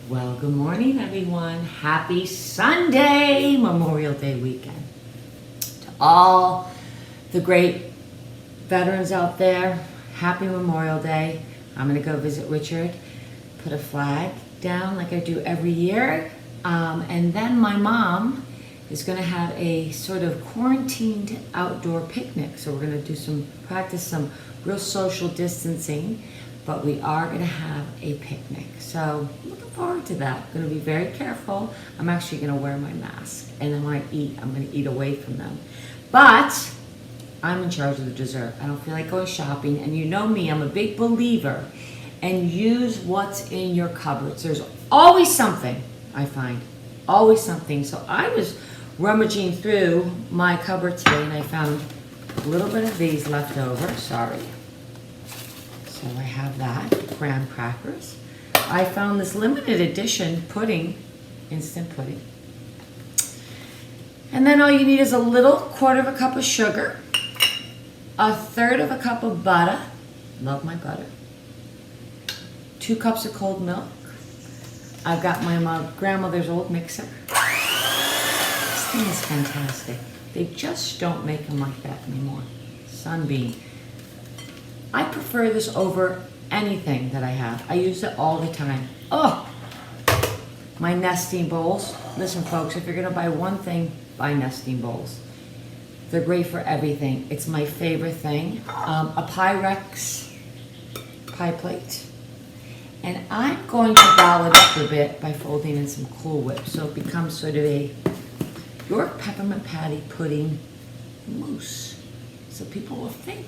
Well, good morning, everyone. Happy Sunday, Memorial Day weekend. To all the great veterans out there, happy Memorial Day. I'm going to go visit Richard, put a flag down like I do every year. And then my mom is going to have a sort of quarantined outdoor picnic. So we're going to practice some real social distancing, but we are going to have a picnic. So looking forward to that. I'm going to be very careful. I'm actually going to wear my mask. And then when I eat, I'm going to eat away from them. But I'm in charge of the dessert. I don't feel like going shopping. And you know me, I'm a big believer. And use what's in your cupboards. There's always something, I find. Always something. So I was rummaging through my cupboard today and I found a little bit of these left over. Sorry. So I have that, graham crackers. I found this limited edition pudding, instant pudding. And then all you need is a little quarter of a cup of sugar, a third of a cup of butter, love my butter, 2 cups of cold milk. I've got my grandmother's old mixer. This thing is fantastic. They just don't make them like that anymore. Sunbeam. I prefer this over anything that I have. I use it all the time. Oh, my nesting bowls. Listen, folks, if you're going to buy one thing, buy nesting bowls. They're great for everything. It's my favorite thing. A Pyrex pie plate. And I'm going to dial it up a bit by folding in some Cool Whip. So it becomes sort of a York peppermint patty pudding mousse. So people will think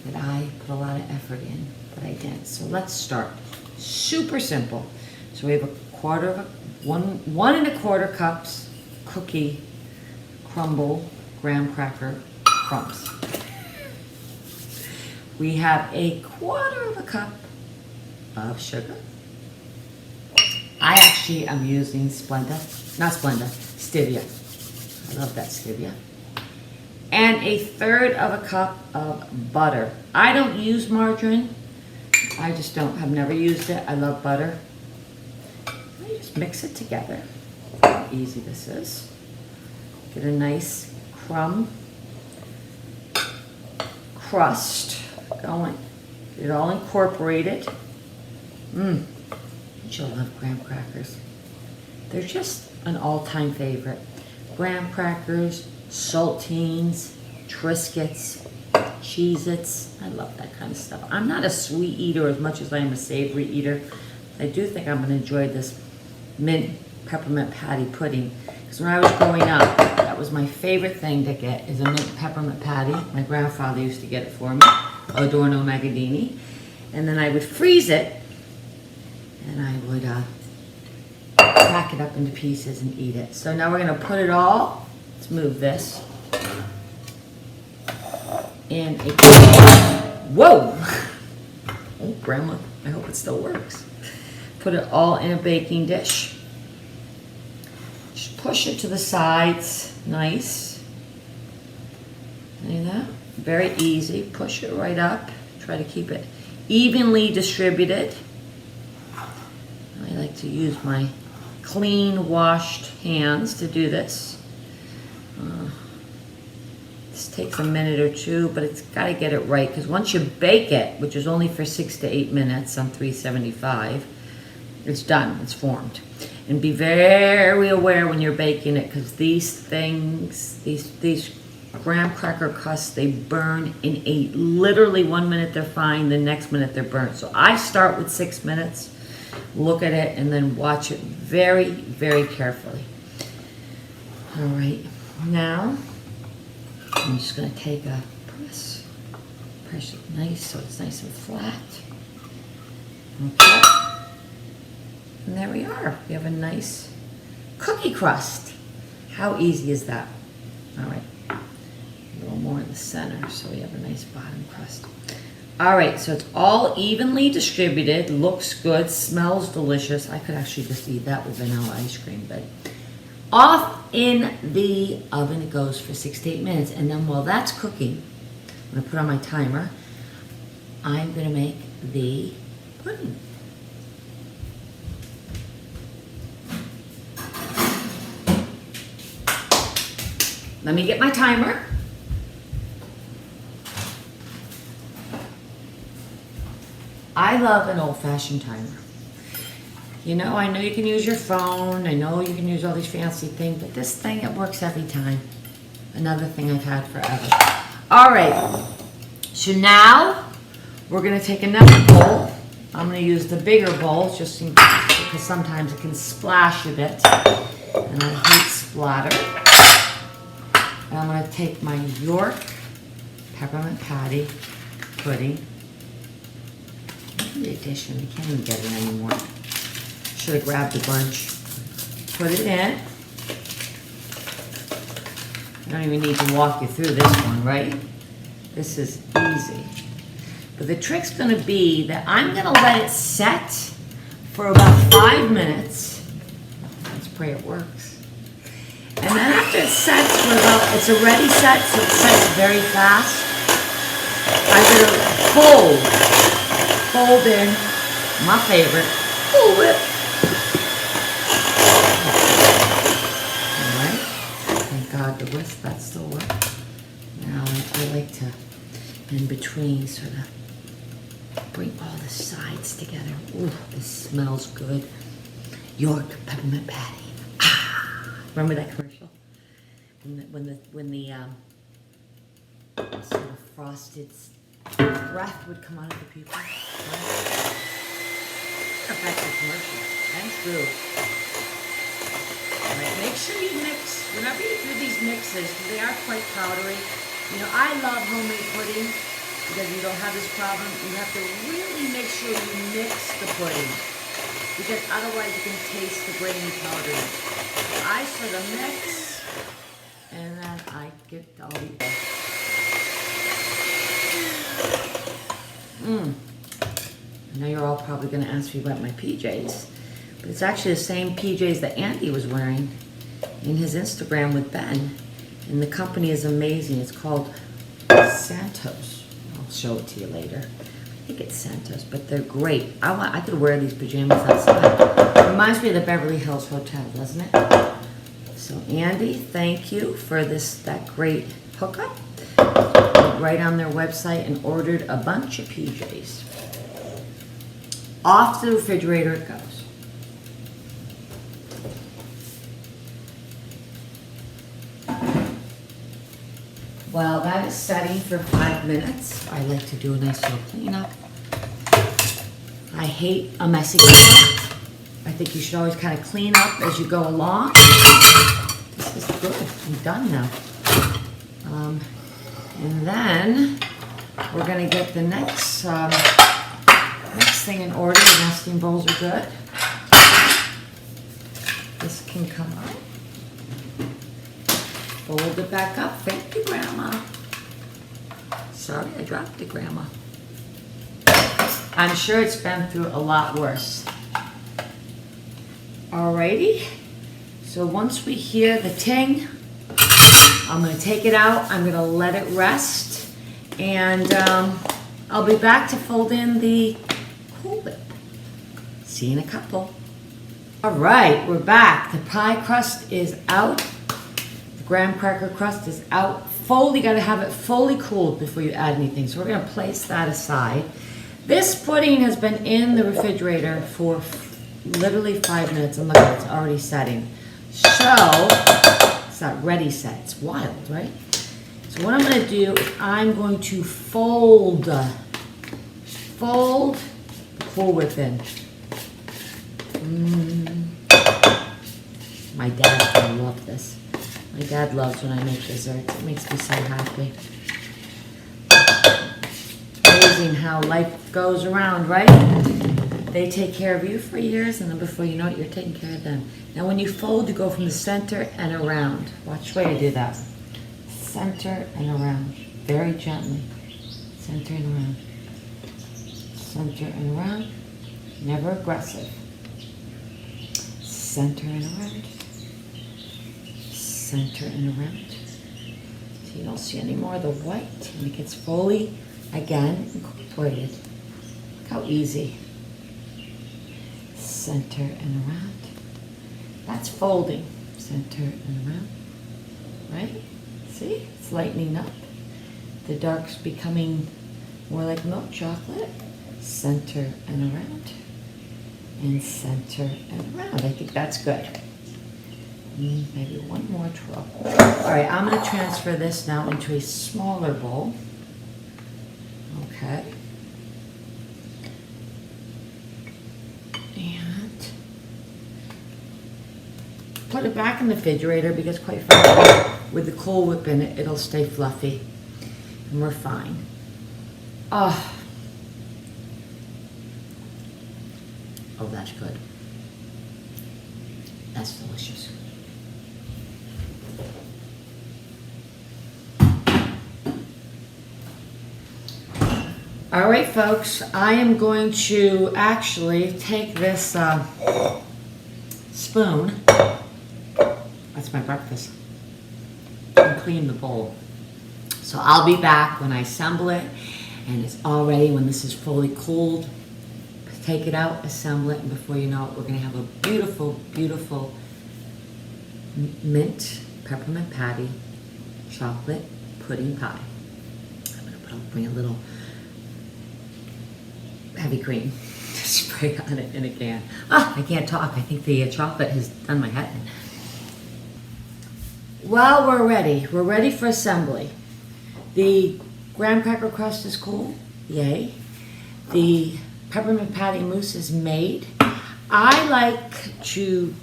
that I put a lot of effort in, but I didn't. So let's start. Super simple. So we have one and a quarter cups cookie crumble graham cracker crumbs. We have a quarter of a cup of sugar. I actually am using stevia. I love that stevia. And a third of a cup of butter. I don't use margarine. I just don't. I've never used it. I love butter. I just mix it together. How easy this is. Get a nice crust going. Get it all incorporated. You'll love graham crackers. They're just an all-time favorite. Graham crackers, saltines, Triscuits, Cheez-Its. I love that kind of stuff. I'm not a sweet eater as much as I am a savory eater. I do think I'm going to enjoy this mint peppermint patty pudding. Because when I was growing up, that was my favorite thing to get, is a mint peppermint patty. My grandfather used to get it for me, Adorno Magadini. And then I would freeze it, and I would crack it up into pieces and eat it. So now we're going to put it all, let's move this, in a, whoa! Oh, Grandma, I hope it still works. Put it all in a baking dish. Just push it to the sides, nice. See that? Very easy, push it right up. Try to keep it evenly distributed. I like to use my clean, washed hands to do this. This takes a minute or two, but it's got to get it right, because once you bake it, which is only for 6 to 8 minutes on 375, it's done, it's formed. And be very aware when you're baking it, because these things, these graham cracker crusts, they burn in literally 1 minute they're fine, the next minute they're burnt. So I start with 6 minutes, look at it, and then watch it very, very carefully. All right, now I'm just going to take a press it nice so it's nice and flat. Okay, and there we are. We have a nice cookie crust. How easy is that? All right, a little more in the center so we have a nice bottom crust. All right, so it's all evenly distributed, looks good, smells delicious. I could actually just eat that with vanilla ice cream, but off in the oven it goes for 6 to 8 minutes. And then while that's cooking, I'm gonna put on my timer, I'm gonna make the pudding. Let me get my timer. I love an old-fashioned timer. You know, I know you can use your phone. I know you can use all these fancy things, but this thing, it works every time. Another thing I've had forever. All right, so now we're gonna take another bowl. I'm gonna use the bigger bowl just in case, because sometimes it can splash a bit, and I hate splatter. And I'm gonna take my York peppermint patty pudding. The addition, I can't even get it anymore. Should have grabbed a bunch. Put it in. I don't even need to walk you through this one, right? This is easy. But the trick's gonna be that I'm gonna let it set for about 5 minutes. Let's pray it works. And then after it sets for about, it's already set, so it sets very fast. I'm gonna fold in, my favorite, Cool Whip. All right, thank God the whisk, that still works. Now I like to, in between, sort of bring all the sides together. Ooh, this smells good. York peppermint patty. Ah, remember that commercial? When the sort of frosted breath would come out of the people. Right? Effective commercial. Thanks, Boo. All right, make sure you mix. Whenever you do these mixes, they are quite powdery. You know, I love homemade pudding because you don't have this problem. You have to really make sure you mix the pudding because otherwise you can taste the grainy powder. I sort of mix and then I get all the I know you're all probably going to ask me about my PJs, but it's actually the same PJs that Andy was wearing in his Instagram with Ben. And the company is amazing. It's called Santos. I'll show it to you later. I think it's Santos, but they're great. I could wear these pajamas outside. Reminds me of the Beverly Hills Hotel, doesn't it? So Andy, thank you for that great hookup. Right on their website and ordered a bunch of PJs. Off to the refrigerator it goes. While that is setting for 5 minutes, I like to do a nice little cleanup. I hate a messy cleanup. I think you should always kind of clean up as you go along. This is good. I'm done now. And then we're going to get the next thing in order. The nesting bowls are good. This can come out. Fold it back up. Thank you, Grandma. Sorry, I dropped it, Grandma. I'm sure it's been through a lot worse. Alrighty. So once we hear the ting, I'm going to take it out. I'm going to let it rest. And I'll be back to fold in the Cool Whip. See you in a couple. All right, we're back. The pie crust is out. The graham cracker crust is out. You got to have it fully cooled before you add anything. So we're going to place that aside. This pudding has been in the refrigerator for literally 5 minutes. And look, it's already setting. So it's not ready set. It's wild, right? So what I'm going to do is I'm going to fold the Cool Whip in. My dad's going to love this. My dad loves when I make desserts. It makes me so happy. Amazing how life goes around, right? They take care of you for years, and then before you know it, you're taking care of them. Now when you fold, you go from the center and around. Watch the way I do that. Center and around. Very gently. Center and around. Center and around. Never aggressive. Center and around. Center and around. So you don't see any more of the white, and it gets fully, again, incorporated. Look how easy. Center and around. That's folding. Center and around. Right? See, it's lightening up. The dark's becoming more like milk chocolate. Center and around. And center and around. I think that's good. Maybe one more twirl. All right, I'm going to transfer this now into a smaller bowl. Okay. And put it back in the refrigerator because quite frankly, with the Cool Whip in it, it'll stay fluffy. And we're fine. Oh, that's good. That's delicious. All right, folks, I am going to actually take this spoon, that's my breakfast, and clean the bowl. So I'll be back when I assemble it, and it's all ready when this is fully cooled. Take it out, assemble it, and before you know it, we're gonna have a beautiful, beautiful mint peppermint patty chocolate pudding pie. I'm gonna bring a little heavy cream to spray on it in a can. I can't talk. I think the chocolate has done my head in. Well, we're ready. We're ready for assembly. The graham cracker crust is cool. Yay. The peppermint patty mousse is made. I like to,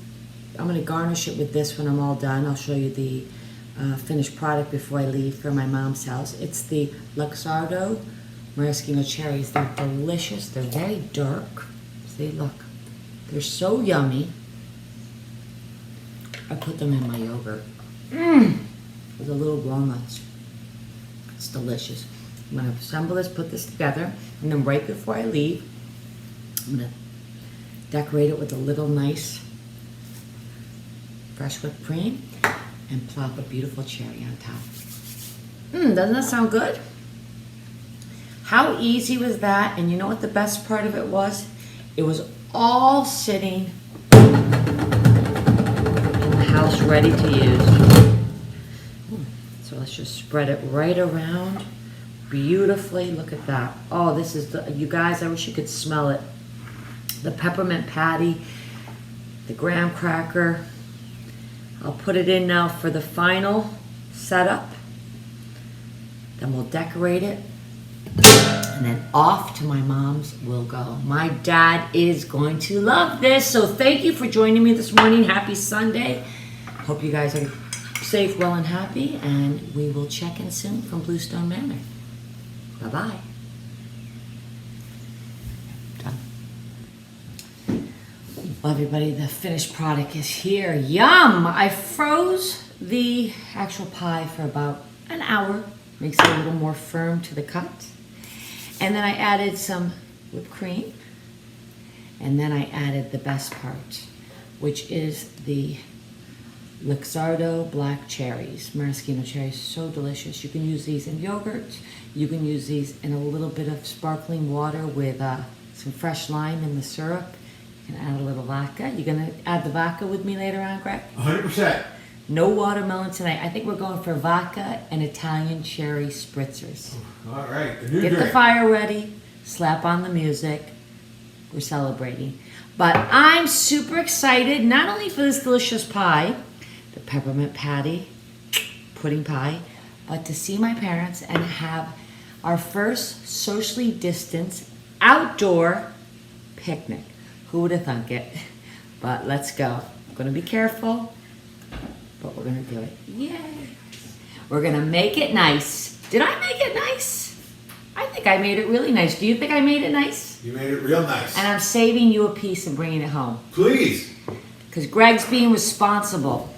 I'm going to garnish it with this when I'm all done. I'll show you the finished product before I leave for my mom's house. It's the Luxardo maraschino cherries. They're delicious. They're very dark. See, look. They're so yummy. I put them in my yogurt. With a little walnuts. It's delicious. I'm going to assemble this, put this together, and then right before I leave, I'm going to decorate it with a little nice fresh whipped cream and plop a beautiful cherry on top. Doesn't that sound good? How easy was that? And you know what the best part of it was? It was all sitting in the house ready to use. So let's just spread it right around beautifully. Look at that. Oh, this is the, you guys, I wish you could smell it. The peppermint patty, the graham cracker. I'll put it in now for the final setup. Then we'll decorate it. And then off to my mom's we'll go. My dad is going to love this. So thank you for joining me this morning. Happy Sunday. Hope you guys are safe, well, and happy. And we will check in soon from Bluestone Manor. Bye-bye. Done. Well, everybody, the finished product is here. Yum! I froze the actual pie for about an hour. Makes it a little more firm to the cut. And then I added some whipped cream. And then I added the best part, which is the Luxardo black cherries, maraschino cherries, so delicious. You can use these in yogurt. You can use these in a little bit of sparkling water with some fresh lime in the syrup. You can add a little vodka. You gonna add the vodka with me later on, Greg? 100%. No watermelon tonight. I think we're going for vodka and Italian cherry spritzers. All right, the new Get drink. the fire ready, slap on the music. We're celebrating. But I'm super excited, not only for this delicious pie, the peppermint patty, pudding pie, but to see my parents and have our first socially distanced outdoor picnic. Who would have thunk it? But let's go. I'm gonna be careful, but we're gonna do it. Yay! We're gonna make it nice. Did I make it nice? I think I made it really nice. Do you think I made it nice? You made it real nice. And I'm saving you a piece and bringing it home. Please. Because Greg's being responsible.